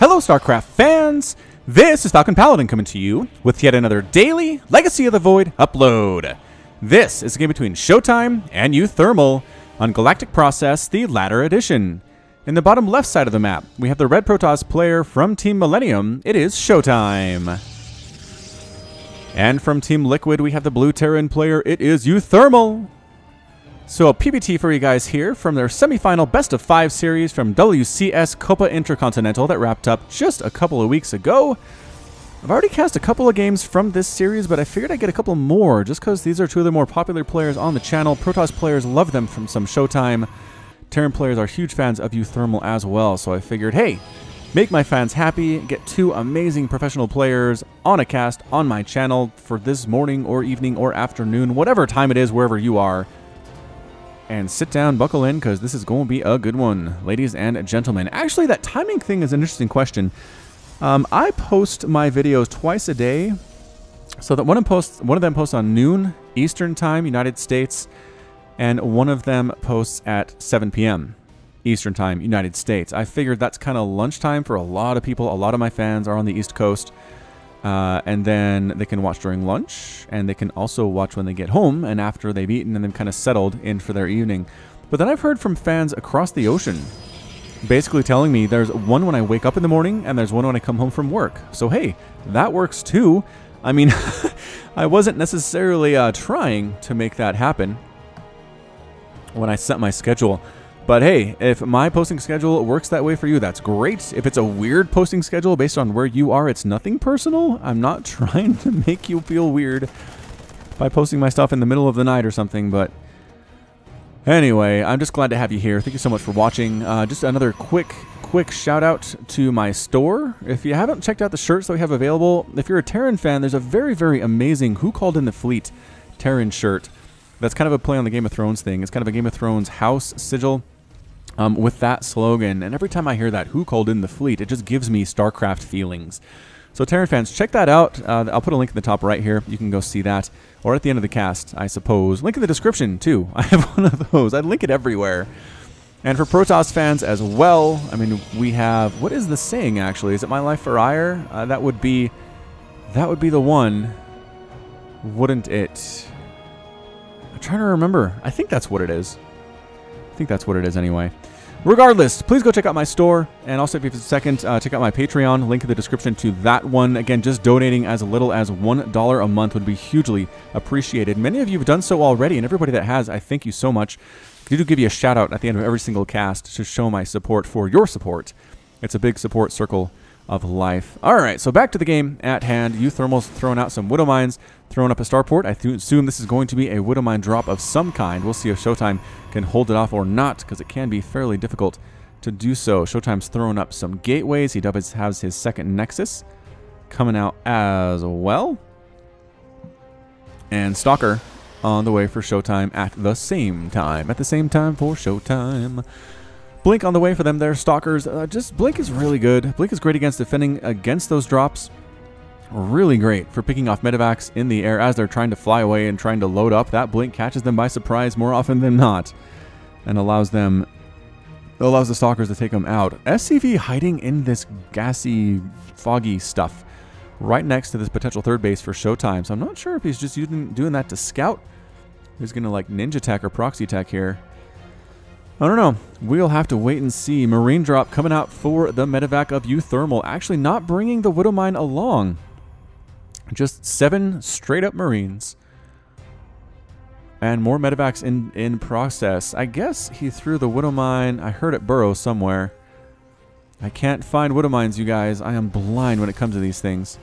Hello StarCraft fans! This is Falcon Paladin coming to you with yet another daily Legacy of the Void upload. This is a game between ShoWTimE and uThermal on Galactic Process, the latter edition. In the bottom left side of the map, we have the Red Protoss player from Team Millennium. It is ShoWTimE. And from Team Liquid, we have the Blue Terran player. It is uThermal. So a PBT for you guys here from their semifinal best of 5 series from WCS Copa Intercontinental that wrapped up just a couple of weeks ago. I've already cast a couple of games from this series, but I figured I'd get a couple more just because these are two of the more popular players on the channel. Protoss players love them from some ShoWTimE. Terran players are huge fans of uThermal as well, so I figured, hey, make my fans happy, get two amazing professional players on a cast on my channel for this morning or evening or afternoon, whatever time it is, wherever you are. And sit down, buckle in, because this is going to be a good one, ladies and gentlemen. Actually, that timing thing is an interesting question. I post my videos twice a day, so that one of them posts on noon Eastern Time, United States, and one of them posts at 7 p.m. Eastern Time, United States. I figured that's kind of lunchtime for a lot of people. A lot of my fans are on the East Coast. And then they can watch during lunch, and they can also watch when they get home and after they've eaten and then kind of settled in for their evening. But then I've heard from fans across the ocean basically telling me there's one when I wake up in the morning and there's one when I come home from work. So hey, that works too. I mean, I wasn't necessarily trying to make that happen when I set my schedule. But hey, if my posting schedule works that way for you, that's great. If it's a weird posting schedule based on where you are, it's nothing personal. I'm not trying to make you feel weird by posting my stuff in the middle of the night or something. But anyway, I'm just glad to have you here. Thank you so much for watching. Just another quick shout out to my store. If you haven't checked out the shirts that we have available, if you're a Terran fan, there's a very, very amazing Who Called in the Fleet Terran shirt. That's kind of a play on the Game of Thrones thing. It's kind of a Game of Thrones house sigil. With that slogan, and every time I hear that, Who Called in the Fleet, it just gives me StarCraft feelings. So Terran fans, check that out. I'll put a link in the top right here. You can go see that, or at the end of the cast, I suppose. Link in the description, too. I have one of those. I'd link it everywhere. And for Protoss fans as well, I mean, we have, what is the saying, actually? Is it My Life for Ire? That would be the one, wouldn't it? I'm trying to remember. I think that's what it is. I think that's what it is anyway. Regardless, please go check out my store, and also if you have a second, check out my Patreon. Link in the description to that one. Again, just donating as little as $1 a month would be hugely appreciated. Many of you have done so already, and everybody that has, I thank you so much. I do give you a shout out at the end of every single cast to show my support for your support. It's a big support circle of life. Alright, so back to the game at hand. uThermal's throwing out some Widow Mines, throwing up a starport. I assume this is going to be a Widow Mine drop of some kind. We'll see if ShoWTimE can hold it off or not, because it can be fairly difficult to do so. ShoWTimE's throwing up some gateways. He does have his second Nexus coming out as well. And Stalker on the way for ShoWTimE at the same time. At the same time for ShoWTimE. Blink on the way for them there, Stalkers. Just Blink is really good. Blink is great against defending against those drops. Really great for picking off medevacs in the air as they're trying to fly away and trying to load up. That Blink catches them by surprise more often than not and allows the Stalkers to take them out. SCV hiding in this gassy, foggy stuff right next to this potential third base for ShoWTimE. So I'm not sure if he's just doing that to scout. He's going to like ninja tech or proxy tech here. I don't know. We'll have to wait and see. Marine drop coming out for the medevac of uThermal. Actually not bringing the Widow Mine along. Just 7 straight up Marines. And more medevacs in process. I guess he threw the Widow Mine. I heard it burrow somewhere. I can't find Widow Mines, you guys. I am blind when it comes to these things.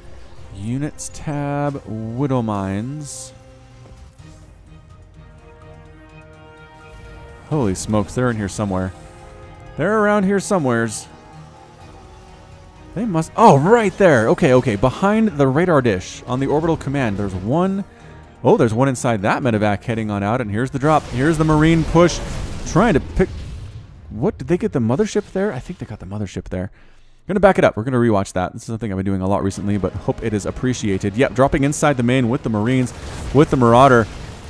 Units tab, Widow Mines. Holy smokes, they're in here somewhere. They're around here somewheres. They must... Oh, right there. Okay, okay. Behind the radar dish on the orbital command, there's one... Oh, there's one inside that medevac heading on out, and here's the drop. Here's the Marine push. Trying to pick... What? Did they get the mothership there? I think they got the mothership there. I'm going to back it up. We're going to rewatch that. This is something I've been doing a lot recently, but hope it is appreciated. Yep, dropping inside the main with the Marines, with the Marauder.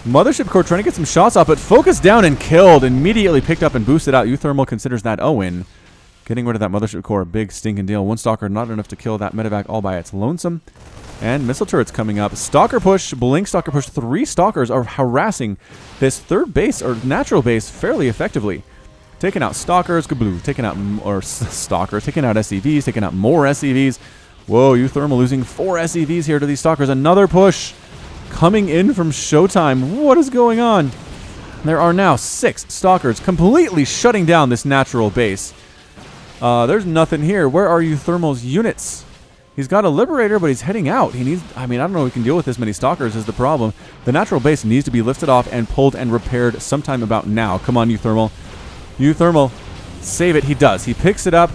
Mothership Core trying to get some shots off, but focused down and killed. Immediately picked up and boosted out. uThermal considers that a win. Getting rid of that mothership core, a big stinking deal. One Stalker, not enough to kill that medevac all by its lonesome. And missile turrets coming up. Stalker push, Blink Stalker push. 3 Stalkers are harassing this third base, or natural base, fairly effectively. Taking out Stalkers, kabloo. Taking out, Stalkers, taking out SCVs, taking out more SCVs. Whoa, uThermal losing 4 SCVs here to these Stalkers. Another push coming in from ShoWTimE. What is going on? There are now 6 Stalkers completely shutting down this natural base. There's nothing here. Where are uThermal's units? He's got a Liberator, but he's heading out. He needs, I mean, I don't know if he can deal with this many Stalkers is the problem. The natural base needs to be lifted off and pulled and repaired sometime about now. Come on, uThermal. uThermal, save it. He does. He picks it up.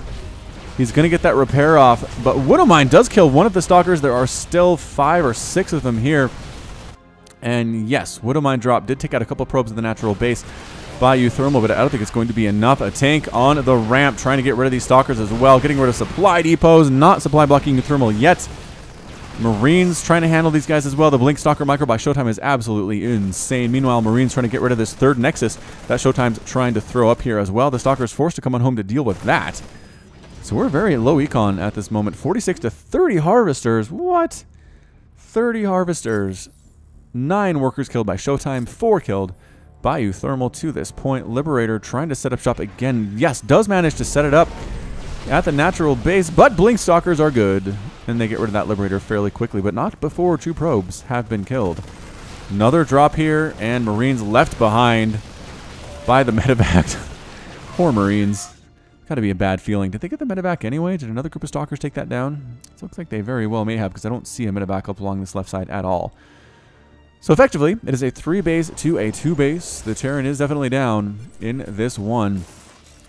He's going to get that repair off. But WCS does kill one of the Stalkers. There are still 5 or 6 of them here. And yes, WCS drop did take out a couple probes of the natural base by uThermal, but I don't think it's going to be enough. A tank on the ramp trying to get rid of these Stalkers as well. Getting rid of supply depots, not supply blocking uThermal yet. Marines trying to handle these guys as well. The Blink Stalker micro by ShoWTimE is absolutely insane. Meanwhile, Marines trying to get rid of this third Nexus that ShoWTimE's trying to throw up here as well. The Stalker is forced to come on home to deal with that. So we're very low econ at this moment. 46 to 30 Harvesters. What? 30 Harvesters. 9 workers killed by ShoWTimE. 4 killed by uThermal to this point. Liberator trying to set up shop again. Yes, does manage to set it up at the natural base, but Blink Stalkers are good. And they get rid of that Liberator fairly quickly, but not before 2 probes have been killed. Another drop here, and Marines left behind by the medevac. Poor Marines. Gotta be a bad feeling. Did they get the medevac anyway? Did another group of Stalkers take that down? It looks like they very well may have, because I don't see a medevac up along this left side at all. So effectively, it is a 3 base to a 2 base. The Terran is definitely down in this one.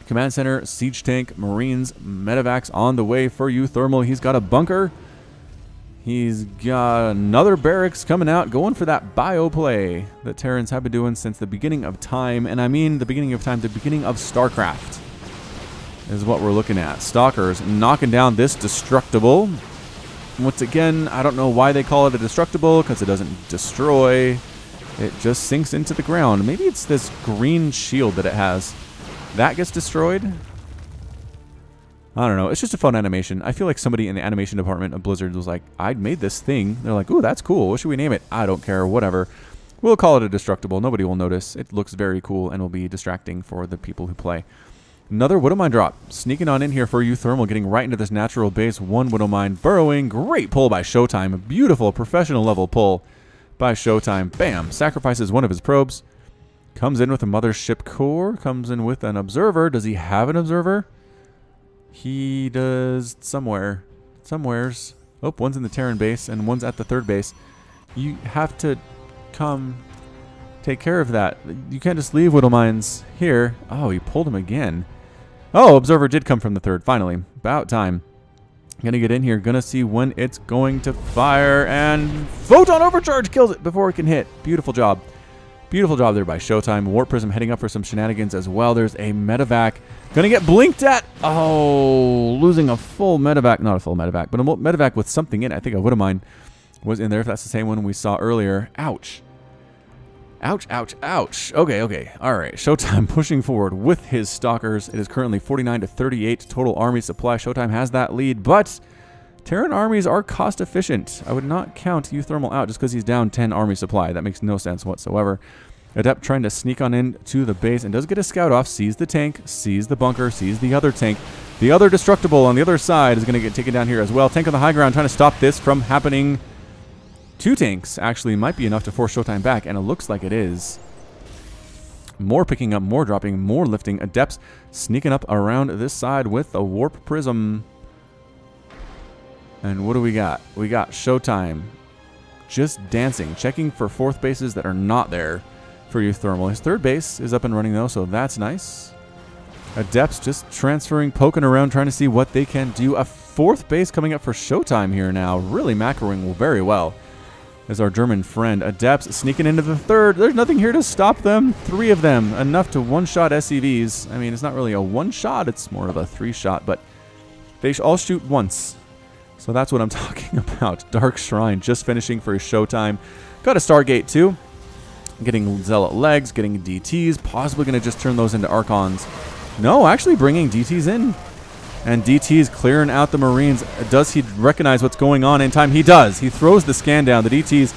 Command Center, Siege Tank, Marines, medevacs on the way for uThermal. He's got a bunker. He's got another barracks coming out, going for that bio play that Terrans have been doing since the beginning of time. And I mean the beginning of time, the beginning of StarCraft is what we're looking at. Stalkers knocking down this destructible. Once again, I don't know why they call it a destructible, because it doesn't destroy. It just sinks into the ground. Maybe it's this green shield that it has. That gets destroyed? I don't know. It's just a fun animation. I feel like somebody in the animation department of Blizzard was like, I made this thing. They're like, ooh, that's cool. What should we name it? I don't care. Whatever. We'll call it a destructible. Nobody will notice. It looks very cool and will be distracting for the people who play. Another WCS drop. Sneaking on in here for uThermal, getting right into this natural base. 1 WCS burrowing. Great pull by ShoWTimE. A beautiful professional level pull by ShoWTimE. Bam. Sacrifices one of his probes. Comes in with a mothership core. Comes in with an observer. Does he have an observer? He does somewhere. Somewheres. Oh, one's in the Terran base and one's at the third base. You have to come take care of that. You can't just leave WCS here. Oh, he pulled him again. Oh, observer did come from the third, finally. About time. Gonna get in here, gonna see when it's going to fire, and Photon Overcharge kills it before it can hit. Beautiful job. Beautiful job there by ShoWTimE. Warp Prism heading up for some shenanigans as well. There's a medevac. Gonna get blinked at. Oh, losing a full medevac. Not a full medevac, but a medevac with something in it. I think a WCS was in there, if that's the same one we saw earlier. Ouch. Ouch, ouch, ouch. Okay, okay. All right. ShoWTimE pushing forward with his Stalkers. It is currently 49 to 38 total army supply. ShoWTimE has that lead, but Terran armies are cost efficient. I would not count uThermal out just because he's down 10 army supply. That makes no sense whatsoever. Adept trying to sneak on in to the base and does get a scout off. Sees the tank, sees the bunker, sees the other tank. The other destructible on the other side is going to get taken down here as well. Tank on the high ground trying to stop this from happening. 2 tanks actually might be enough to force ShoWTimE back, and it looks like it is. More picking up, more dropping, more lifting. Adepts sneaking up around this side with a Warp Prism. And what do we got? We got ShoWTimE just dancing, checking for 4th bases that are not there for uThermal. His 3rd base is up and running though, so that's nice. Adepts just transferring, poking around, trying to see what they can do. A 4th base coming up for ShoWTimE here now, really macroing very well. Is our German friend. Adepts sneaking into the 3rd. There's nothing here to stop them. 3 of them, enough to one-shot SCVs. I mean, it's not really a one-shot, it's more of a 3-shot, but they all shoot once. So that's what I'm talking about. Dark Shrine just finishing for his ShoWTimE. Got a Stargate too. Getting Zealot legs, getting DTs, possibly going to just turn those into Archons. No, actually bringing DTs in. And DT's clearing out the Marines. Does he recognize what's going on in time? He does. He throws the scan down. The DT's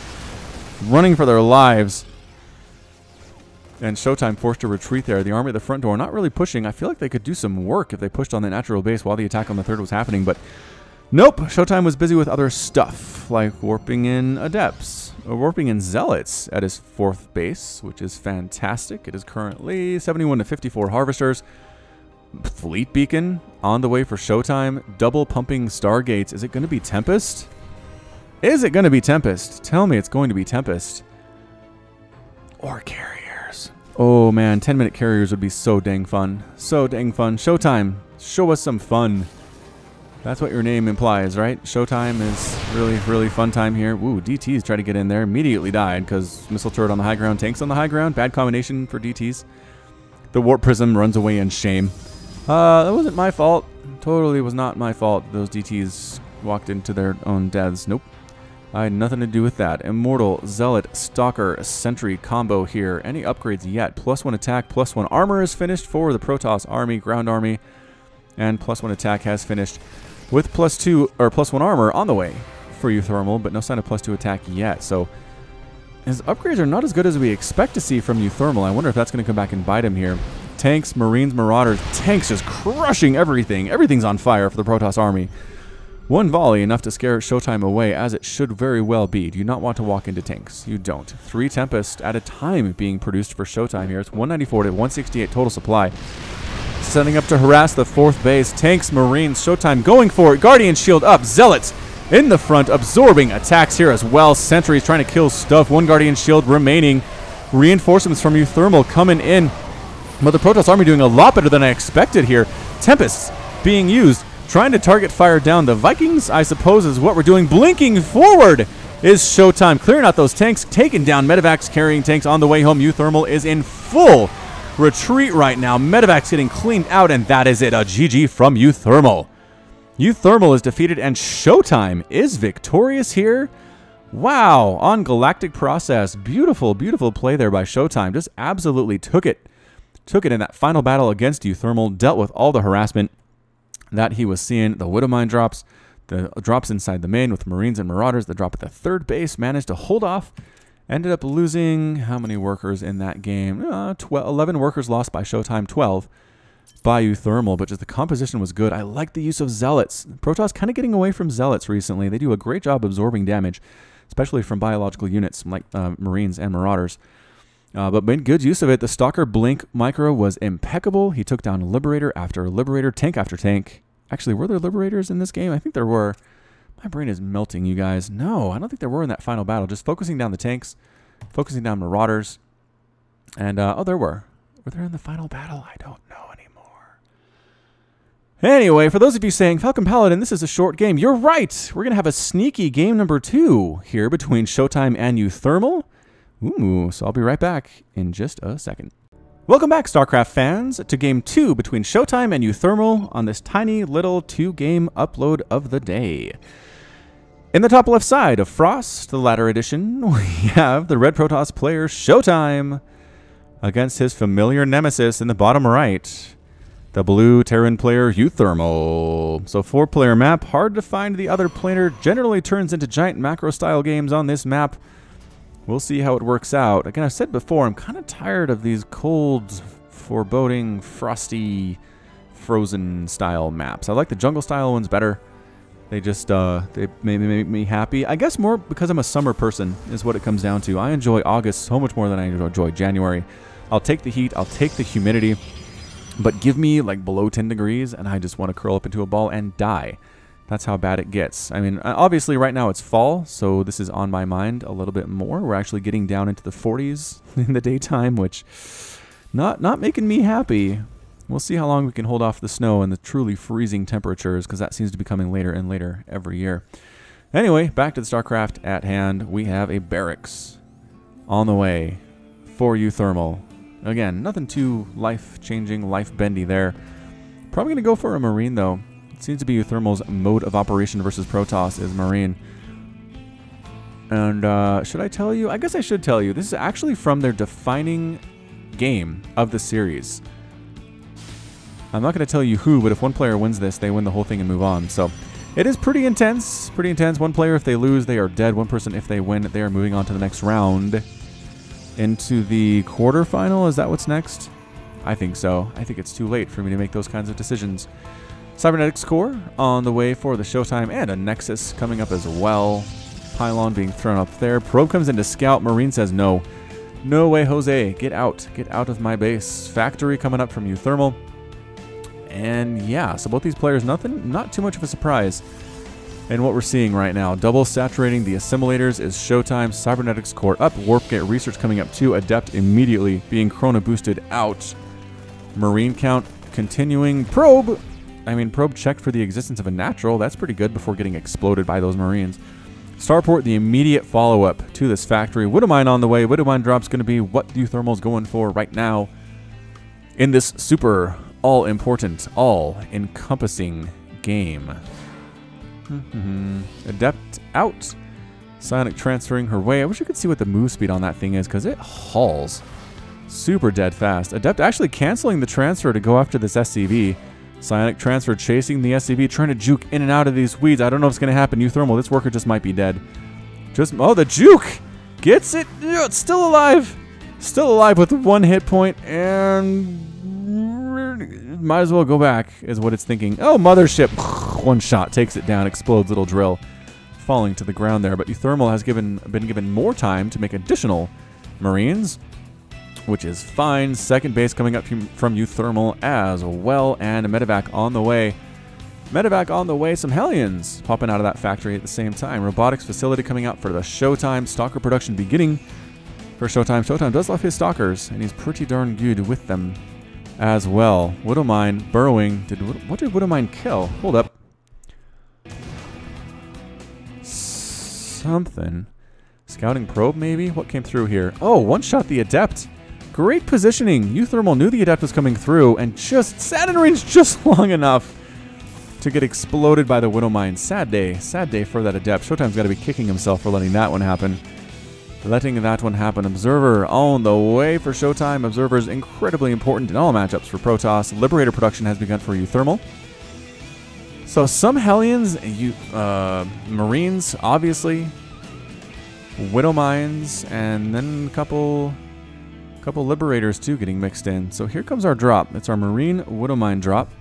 running for their lives. And ShoWTimE forced to retreat there. The army at the front door not really pushing. I feel like they could do some work if they pushed on the natural base while the attack on the third was happening. But nope. ShoWTimE was busy with other stuff, like warping in Adepts. Or warping in Zealots at his fourth base, which is fantastic. It is currently 71 to 54 Harvesters. Fleet Beacon on the way for ShoWTimE. Double pumping Stargates. Is it going to be Tempest? Is it going to be Tempest? Tell me it's going to be Tempest. Or Carriers. Oh man, 10-minute Carriers would be so dang fun. So dang fun. ShoWTimE, show us some fun. That's what your name implies, right? ShoWTimE is really, really fun time here. Ooh, DTs try to get in there. Immediately died because missile turret on the high ground, tanks on the high ground. Bad combination for DTs. The Warp Prism runs away in shame. That wasn't my fault. Totally was not my fault. Those DTs walked into their own deaths. Nope. I had nothing to do with that. Immortal, Zealot, Stalker, Sentry combo here. Any upgrades yet? +1 attack, +1 armor is finished for the Protoss army, ground army. And +1 attack has finished with +2 or +1 armor on the way for uThermal, but no sign of +2 attack yet. So his upgrades are not as good as we expect to see from uThermal. I wonder if that's going to come back and bite him here. Tanks, Marines, Marauders. Tanks just crushing everything. Everything's on fire for the Protoss army. One volley, enough to scare ShoWTimE away, as it should very well be. Do you not want to walk into tanks? You don't. 3 Tempest at a time being produced for ShoWTimE here. It's 194 to 168 total supply. Setting up to harass the fourth base. Tanks, Marines, ShoWTimE going for it. Guardian Shield up. Zealots in the front, absorbing attacks here as well. Sentries trying to kill stuff. 1 Guardian Shield remaining. Reinforcements from uThermal coming in. But the Protoss army doing a lot better than I expected here. Tempests being used. Trying to target fire down the Vikings, I suppose, is what we're doing. Blinking forward is ShoWTimE. Clearing out those tanks. Taking down medevacs carrying tanks on the way home. uThermal is in full retreat right now. Medevacs getting cleaned out, and that is it. A GG from uThermal. uThermal is defeated, and ShoWTimE is victorious here. Wow, on Galactic Process. Beautiful, beautiful play there by ShoWTimE. Just absolutely took it in that final battle against uThermal. Dealt with all the harassment that he was seeing. The Widowmine drops, the drops inside the main with Marines and Marauders. The drop at the third base managed to hold off. Ended up losing how many workers in that game? 11 workers lost by ShoWTimE, 12 by uThermal, but just the composition was good. I like the use of Zealots. Protoss kind of getting away from Zealots recently. They do a great job absorbing damage, especially from biological units like Marines and Marauders. But made good use of it. The Stalker Blink Micro was impeccable. He took down Liberator after Liberator, tank after tank. Actually, were there Liberators in this game? I think there were. My brain is melting, you guys. No, I don't think there were in that final battle. Just focusing down the tanks, focusing down Marauders. And, oh, there were. Were there in the final battle? I don't know anymore. Anyway, for those of you saying, Falcon Paladin, this is a short game. You're right. We're going to have a sneaky game number 2 here between ShoWTimE and uThermal. Ooh, so I'll be right back in just a second. Welcome back, StarCraft fans, to Game 2 between ShoWTimE and uThermal on this tiny little 2-game upload of the day. In the top left side of Frost, the Ladder Edition, we have the Red Protoss player ShoWTimE against his familiar nemesis in the bottom right, the Blue Terran player uThermal. So 4-player map, hard to find the other player, generally turns into giant macro-style games on this map. We'll see how it works out. Again, I've said before, I'm kind of tired of these cold, foreboding, frosty, frozen-style maps. I like the jungle-style ones better. They just, they make me happy. I guess more because I'm a summer person is what it comes down to. I enjoy August so much more than I enjoy January. I'll take the heat, I'll take the humidity, but give me like below 10 degrees and I just want to curl up into a ball and die. That's how bad it gets. I mean, obviously right now it's fall, so this is on my mind a little bit more. We're actually getting down into the 40s in the daytime, which not making me happy. We'll see how long we can hold off the snow and the truly freezing temperatures, because that seems to be coming later and later every year. Anyway, back to the StarCraft at hand. We have a barracks on the way for uThermal. Again, nothing too life-changing, life-bendy there. Probably going to go for a Marine, though. It seems to be uThermal's mode of operation versus Protoss is Marine. And should I tell you? I guess I should tell you. This is actually from their defining game of the series. I'm not going to tell you who, but if one player wins this, they win the whole thing and move on. So it is pretty intense. Pretty intense. One player, if they lose, they are dead. One person, if they win, they are moving on to the next round. Into the quarterfinal. Is that what's next? I think so. I think it's too late for me to make those kinds of decisions. Cybernetics core on the way for the ShoWTimE, and a Nexus coming up as well. Pylon being thrown up there. Probe comes in to scout. Marine says no. No way, Jose. Get out. Get out of my base. Factory coming up from uThermal. And yeah, so both these players, not too much of a surprise in what we're seeing right now. Double saturating the assimilators is ShoWTimE. Cybernetics core up. Warp gate research coming up too. Adept immediately being chrono boosted out. Marine count continuing. Probe. Probe checked for the existence of a natural. That's pretty good before getting exploded by those Marines. Starport, the immediate follow-up to this factory. Widowmine on the way. Widowmine drop's going to be what uThermal's going for right now in this super all-important, all-encompassing game. Adept out. Psionic transferring her way. I wish I could see what the move speed on that thing is, because it hauls super dead fast. Adept actually canceling the transfer to go after this SCV. Psionic transfer chasing the SCV, trying to juke in and out of these weeds. I don't know if it's going to happen. uThermal, this worker just might be dead. Oh, the juke gets it. It's still alive. Still alive with 1 hit point, and might as well go back, is what it's thinking. Oh, mothership. 1 shot takes it down, explodes little drill, falling to the ground there. But uThermal has been given more time to make additional Marines, which is fine. Second base coming up from uThermal as well, and a medevac on the way. Medevac on the way. Some Hellions popping out of that factory at the same time. Robotics facility coming out for the ShoWTimE. Stalker production beginning for ShoWTimE. ShoWTimE does love his stalkers, and he's pretty darn good with them as well. Widowmine burrowing. What did Widowmine kill? Hold up. Something. Scouting probe, maybe? What came through here? Oh, one shot the Adept. Great positioning. uThermal knew the Adept was coming through and just sat in range just long enough to get exploded by the Widowmine. Sad day for that Adept. ShoWTimE's got to be kicking himself for letting that one happen. Observer on the way for ShoWTimE. Observer is incredibly important in all matchups for Protoss. Liberator production has begun for uThermal. So some Hellions, Marines, obviously, Widowmines, and then a couple Liberators too getting mixed in. So here comes our drop. It's our Marine Widowmine drop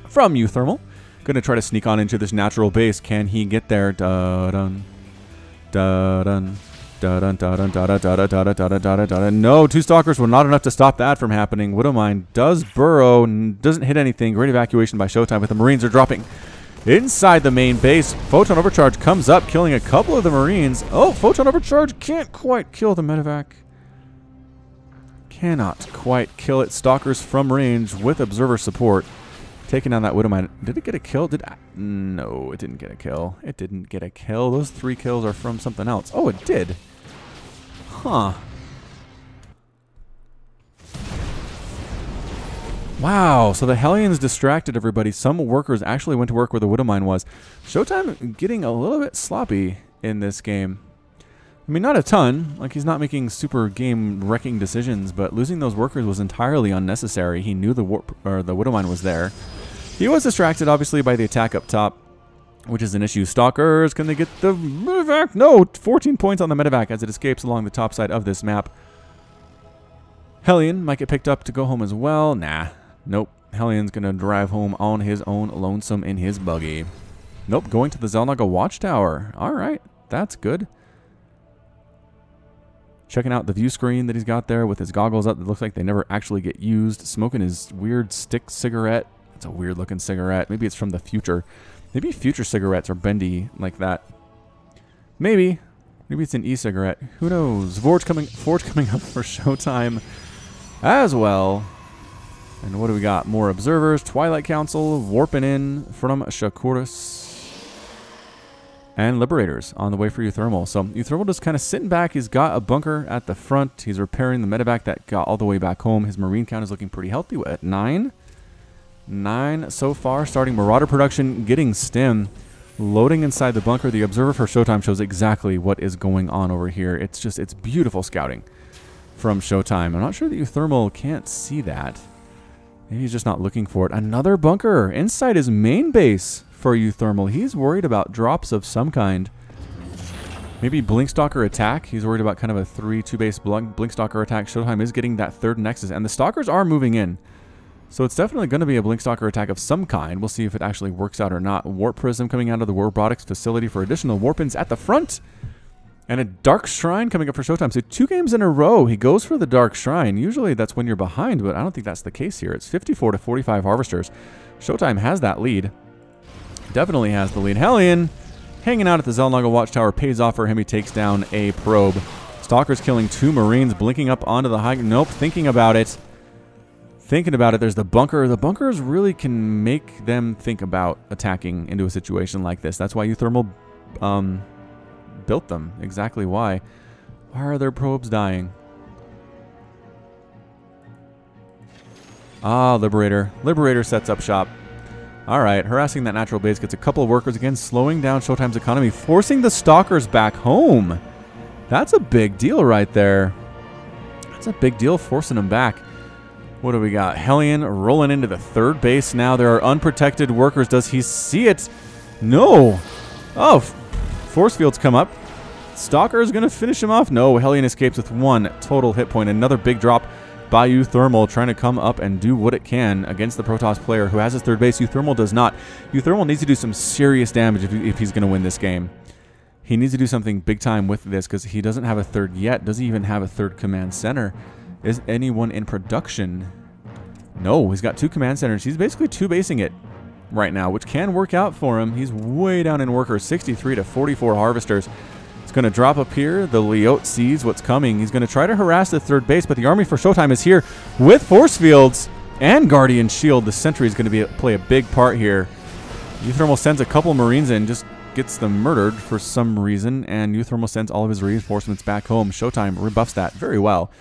from uThermal. Gonna try to sneak on into this natural base. Can he get there? Da-dun, da-dun, da-dun, da-dun, da-dun, da-dun, da-dun, da-dun, da-dun, da-dun. No, 2 Stalkers were not enough to stop that from happening. Widowmine does burrow, doesn't hit anything. Great evacuation by ShoWTimE, but the Marines are dropping inside the main base. Photon Overcharge comes up, killing a couple of the Marines. Oh, Photon Overcharge can't quite kill the medevac. Cannot quite kill it. Stalkers from range with Observer support. Taking down that Widowmine. Did it get a kill? No, it didn't get a kill. It didn't get a kill. Those 3 kills are from something else. Oh, it did. Huh. Wow, so the Hellions distracted everybody. Some workers actually went to work where the Widowmine was. ShoWTimE getting a little bit sloppy in this game. I mean, not a ton. Like, he's not making super game-wrecking decisions, but losing those workers was entirely unnecessary. He knew the Widowmine was there. He was distracted, obviously, by the attack up top, which is an issue. Stalkers, can they get the medevac? No, 14 points on the medevac as it escapes along the top side of this map. Hellion might get picked up to go home as well. Nah, nope. Hellion's going to drive home on his own, lonesome in his buggy. Nope, going to the Xel'Naga Watchtower. All right, that's good. Checking out the view screen that he's got there with his goggles up. That looks like they never actually get used. Smoking his weird stick cigarette. It's a weird looking cigarette. Maybe it's from the future. Maybe future cigarettes are bendy like that. Maybe. Maybe it's an e-cigarette. Who knows? Forge coming up for ShoWTimE as well. And what do we got? More observers. Twilight Council warping in from Shakuras. And Liberators on the way for uThermal. So uThermal just kind of sitting back. He's got a bunker at the front. He's repairing the medevac that got all the way back home. His Marine count is looking pretty healthy at 9. 9 so far. Starting Marauder production, getting stim. Loading inside the bunker. The Observer for ShoWTimE shows exactly what is going on over here. It's beautiful scouting from ShoWTimE. I'm not sure that uThermal can't see that. Maybe he's just not looking for it. Another bunker inside his main base for uThermal. He's worried about drops of some kind. Maybe Blinkstalker attack. He's worried about kind of a 3-2 base Blinkstalker attack. ShoWTimE is getting that third Nexus, and the Stalkers are moving in. So it's definitely going to be a Blinkstalker attack of some kind. We'll see if it actually works out or not. Warp Prism coming out of the robotics facility for additional warp-ins at the front. And a Dark Shrine coming up for ShoWTimE. So 2 games in a row, he goes for the Dark Shrine. Usually that's when you're behind, but I don't think that's the case here. It's 54 to 45 Harvesters. ShoWTimE has that lead. Definitely has the lead. Hellion hanging out at the Xel'Naga Watchtower pays off for him. He takes down a probe. Stalker's killing 2 Marines, blinking up onto the high... Nope, thinking about it. Thinking about it, there's the bunker. The bunkers really can make them think about attacking into a situation like this. That's why uThermal built them. Exactly why. Why are their probes dying? Ah, Liberator. Liberator sets up shop. Alright, harassing that natural base. Gets a couple of workers again, slowing down ShoWTimE's economy, forcing the Stalkers back home. That's a big deal right there. That's a big deal, forcing them back. What do we got? Hellion rolling into the third base now. There are unprotected workers. Does he see it? No. Oh, force fields come up. Stalker is going to finish him off. No, Hellion escapes with 1 total hit point. Another big drop by uThermal, trying to come up and do what it can against the Protoss player who has his third base. uThermal does not. uThermal needs to do some serious damage if he's going to win this game. He needs to do something big time with this because he doesn't have a third yet. Does he even have a third command center? Is anyone in production? No, he's got 2 command centers. He's basically 2-basing it right now, which can work out for him. He's way down in workers, 63 to 44 Harvesters. It's going to drop up here. The Leot sees what's coming. He's going to try to harass the third base, but the army for ShoWTimE is here with force fields and Guardian Shield. The Sentry is going to play a big part here. uThermal sends a couple Marines in, just gets them murdered for some reason, and uThermal sends all of his reinforcements back home. ShoWTimE rebuffs that very well.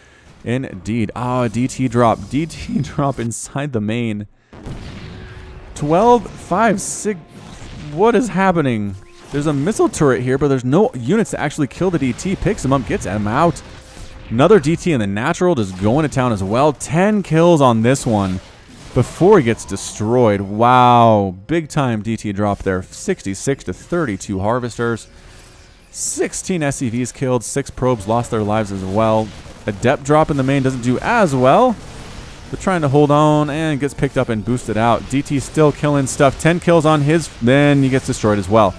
Indeed. Ah, DT drop. DT drop inside the main. 12, 5, 6. What is happening? There's a missile turret here, but there's no units to actually kill the DT. Picks him up, gets him out. Another DT in the natural, just going to town as well. 10 kills on this one before he gets destroyed. Wow. Big time DT drop there. 66 to 32 Harvesters. 16 SCVs killed. 6 probes lost their lives as well. A depth drop in the main doesn't do as well. They're trying to hold on and gets picked up and boosted out. DT still killing stuff. 10 kills on his, then he gets destroyed as well.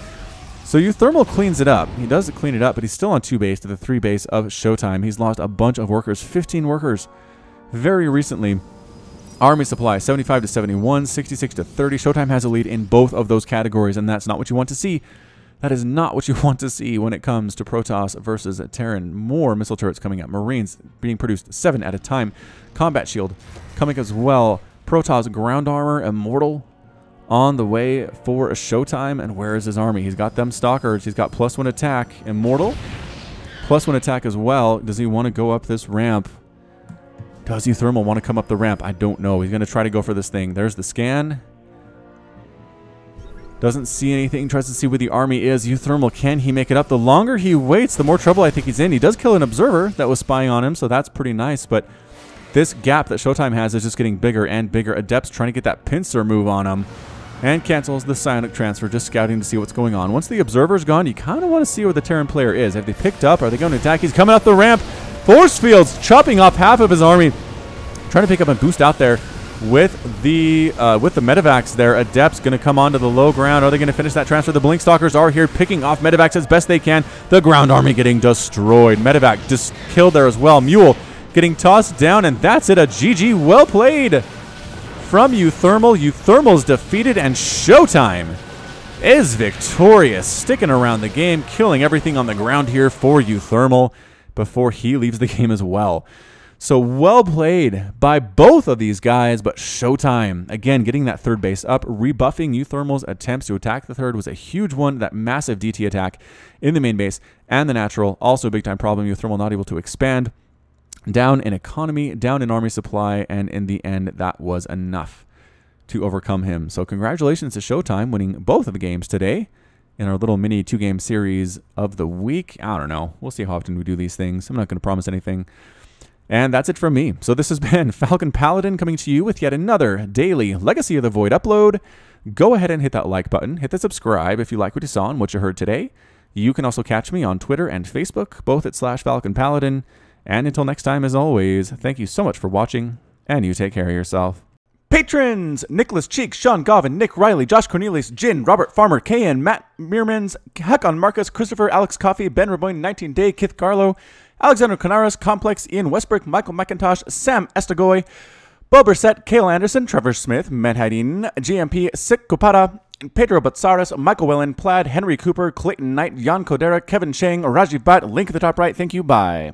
So uThermal cleans it up. He does clean it up, but he's still on 2 base to the 3 base of ShoWTimE. He's lost a bunch of workers, 15 workers very recently. Army supply, 75 to 71, 66 to 30. ShoWTimE has a lead in both of those categories, and that's not what you want to see. That is not what you want to see when it comes to Protoss versus Terran. More missile turrets coming up. Marines being produced 7 at a time. Combat shield coming as well. Protoss ground armor, Immortal on the way for a ShoWTimE. And where is his army? He's got them Stalkers. He's got +1 attack. Immortal. +1 attack as well. Does he want to go up this ramp? Does uThermal want to come up the ramp? I don't know. He's going to try to go for this thing. There's the scan. Doesn't see anything, tries to see where the army is. uThermal, can he make it up? The longer he waits, the more trouble I think he's in. He does kill an observer that was spying on him, so that's pretty nice. But this gap that ShoWTimE has is just getting bigger and bigger. Adept's trying to get that pincer move on him and cancels the psionic transfer, just scouting to see what's going on. Once the observer's gone, you kind of want to see where the Terran player is. Have they picked up? Are they going to attack? He's coming up the ramp. Force fields, chopping off half of his army. Trying to pick up and boost out there. With the medevacs there, Adept's going to come onto the low ground. Are they going to finish that transfer? The Blinkstalkers are here picking off medevacs as best they can. The ground army getting destroyed. Medevac just killed there as well. Mule getting tossed down, and that's it. A GG. Well played from uThermal. uThermal's defeated, and ShoWTimE is victorious. Sticking around the game, killing everything on the ground here for uThermal before he leaves the game as well. So well played by both of these guys, but ShoWTimE, again, getting that third base up, rebuffing uThermal's attempts to attack the third was a huge one. That massive DT attack in the main base and the natural, also a big-time problem. uThermal not able to expand, down in economy, down in army supply, and in the end, that was enough to overcome him. So congratulations to ShoWTimE winning both of the games today in our little mini 2-game series of the week. I don't know. We'll see how often we do these things. I'm not going to promise anything. And that's it from me. So this has been Falcon Paladin coming to you with yet another daily Legacy of the Void upload. Go ahead and hit that like button. Hit the subscribe if you like what you saw and what you heard today. You can also catch me on Twitter and Facebook, both at /Falcon Paladin. And until next time, as always, thank you so much for watching, and you take care of yourself. Patrons! Nicholas Cheek, Sean Govin, Nick Riley, Josh Cornelius, Jin, Robert Farmer, Kayan, Matt Meermans, Hakon Marcus, Christopher, Alex Coffey, Ben Raboyne, 19 Day, Kith Garlow, Alexander Canaras, Complex, Ian Westbrook, Michael McIntosh, Sam Estagoy, Bo Brissett, Kale Anderson, Trevor Smith, Manhattan, GMP, Sik Kupata, Pedro Batsaris, Michael Wellen, Plaid, Henry Cooper, Clayton Knight, Jan Kodera, Kevin Chang, Rajiv Bhatt, link at the top right. Thank you. Bye.